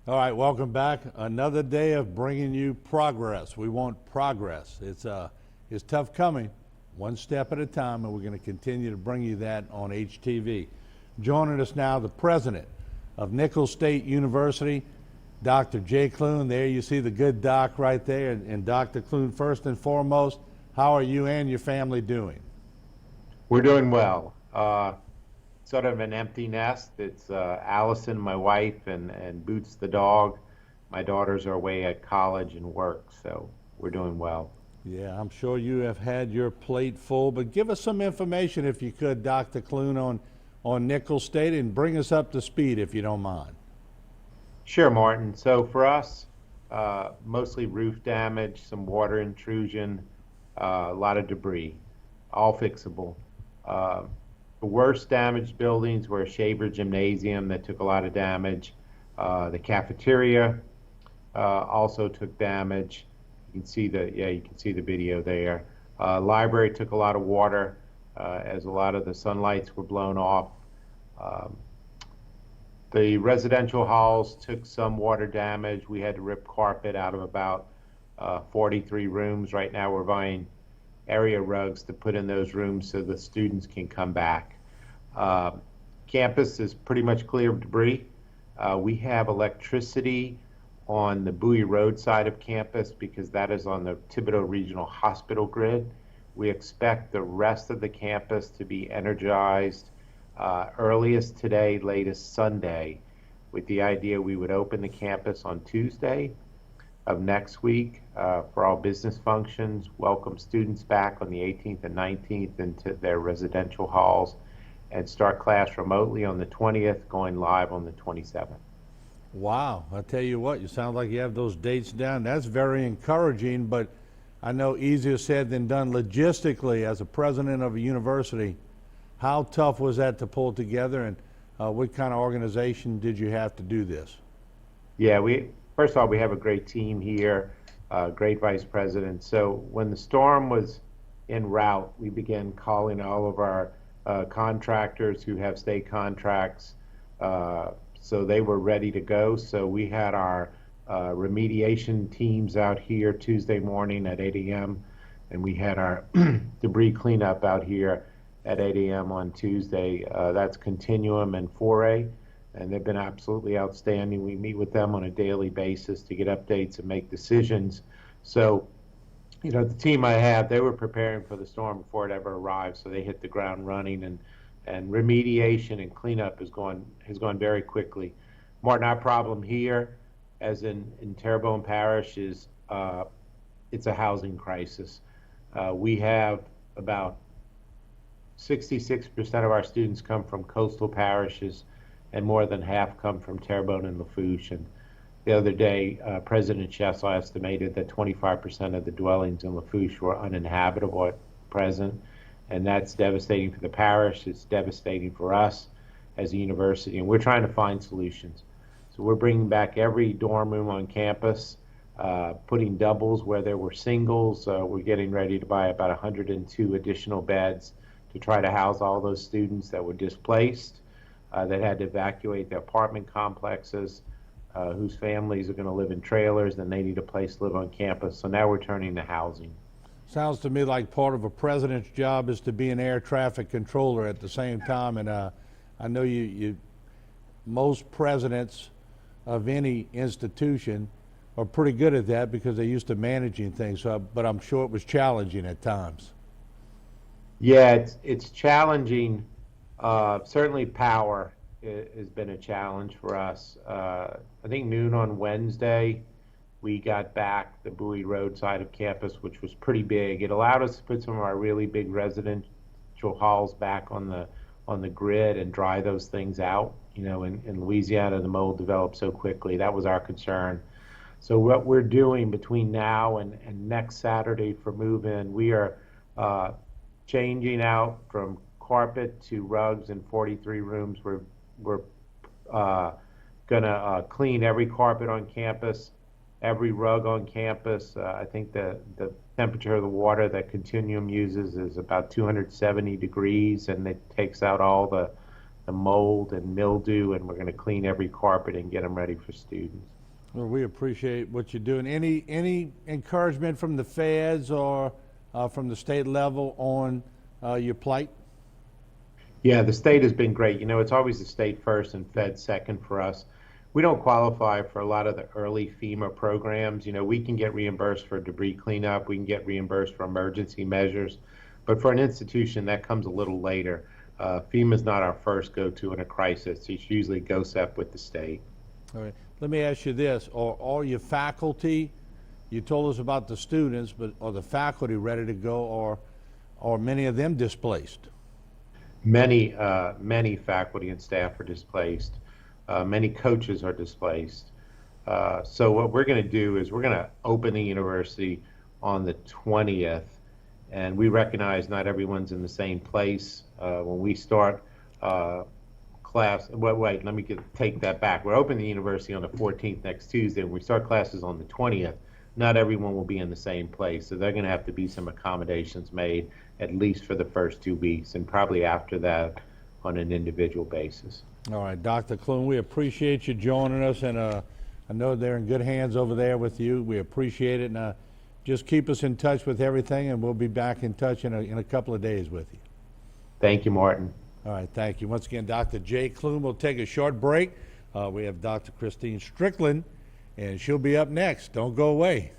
All right, welcome back. Another day of bringing you progress. We want progress. It's tough coming, one step at a time, and we're going to continue to bring you that on HTV. Joining us now, the president of Nicholls State University, Dr. Jay Clune. There you see the good doc right there. And Dr. Clune, first and foremost, how are you and your family doing? We're doing well. Sort of an empty nest. It's Allison, my wife, and Boots the dog. My daughters are away at college and work, so we're doing well. Yeah, I'm sure you have had your plate full, but give us some information, if you could, Dr. Clune, on Nicholls State, and bring us up to speed, if you don't mind. Sure, Martin. So for us, mostly roof damage, some water intrusion, a lot of debris, all fixable. The worst damaged buildings were Shaver Gymnasium that took a lot of damage. The cafeteria also took damage. You can see the video there. Library took a lot of water as a lot of the sunlights were blown off. The residential halls took some water damage. We had to rip carpet out of about 43 rooms. Right now we're buying area rugs to put in those rooms so the students can come back. Campus is pretty much clear of debris. We have electricity on the Bowie Road side of campus because that is on the Thibodeau Regional Hospital grid. We expect the rest of the campus to be energized earliest today, latest Sunday, with the idea we would open the campus on Tuesday of next week for all business functions, welcome students back on the 18th and 19th into their residential halls, and start class remotely on the 20th, going live on the 27th. Wow, I tell you what, you sound like you have those dates down. That's very encouraging, but I know easier said than done logistically as a president of a university. How tough was that to pull together, and what kind of organization did you have to do this? Yeah, first of all, we have a great team here, great vice president. So when the storm was en route, we began calling all of our contractors who have state contracts, so they were ready to go. So we had our remediation teams out here Tuesday morning at 8 a.m. and we had our debris cleanup out here at 8 a.m. on Tuesday. That's Continuum and Foray, and they've been absolutely outstanding. We meet with them on a daily basis to get updates and make decisions. So, the team I have, they were preparing for the storm before it ever arrived, so they hit the ground running, and remediation and cleanup has gone very quickly. Martin, our problem here, as in Terrebonne Parish, is it's a housing crisis. We have about 66% of our students come from coastal parishes, and more than half come from Terrebonne and Lafourche. And the other day, President Chessel estimated that 25% of the dwellings in Lafourche were uninhabitable at present, and that's devastating for the parish. It's devastating for us as a university, and we're trying to find solutions. So we're bringing back every dorm room on campus, putting doubles where there were singles. We're getting ready to buy about 102 additional beds to try to house all those students that were displaced, that had to evacuate their apartment complexes, whose families are going to live in trailers, and they need a place to live on campus. So now we're turning to housing. Sounds to me like part of a president's job is to be an air traffic controller at the same time. And I know most presidents of any institution are pretty good at that because they're used to managing things. But I'm sure it was challenging at times. Yeah, it's challenging. Certainly power has been a challenge for us. I think noon on Wednesday, we got back the Bowie Road side of campus, which was pretty big. It allowed us to put some of our really big residential halls back on the grid and dry those things out. In Louisiana, the mold developed so quickly. That was our concern. So what we're doing between now and next Saturday for move-in, we are changing out from carpet to rugs in 43 rooms. We're gonna clean every carpet on campus, every rug on campus. I think the temperature of the water that Continuum uses is about 270 degrees, and it takes out all the mold and mildew, and we're going to clean every carpet and get them ready for students. Well, we appreciate what you're doing. Any encouragement from the feds or from the state level on your plight? Yeah, the state has been great. You know, it's always the state first and Fed second for us. We don't qualify for a lot of the early FEMA programs. You know, we can get reimbursed for debris cleanup, we can get reimbursed for emergency measures, but for an institution, that comes a little later. FEMA is not our first go-to in a crisis. It's usually GOSEP with the state. All right. Let me ask you this: are all your faculty? You told us about the students, but are the faculty ready to go, or are many of them displaced? Many faculty and staff are displaced. Many coaches are displaced. So what we're going to do is we're going to open the university on the 20th, and we recognize not everyone's in the same place. When we start class, wait, let me take that back. We're opening the university on the 14th, next Tuesday, and we start classes on the 20th. Not everyone will be in the same place, so there are going to have to be some accommodations made, at least for the first 2 weeks, and probably after that on an individual basis. All right, Dr. Clune, we appreciate you joining us, and I know they're in good hands over there with you. We appreciate it, and just keep us in touch with everything, and we'll be back in touch in a couple of days with you. Thank you, Martin. All right, thank you. Once again, Dr. Jay Clune. We'll take a short break. We have Dr. Christine Strickland, and she'll be up next. Don't go away.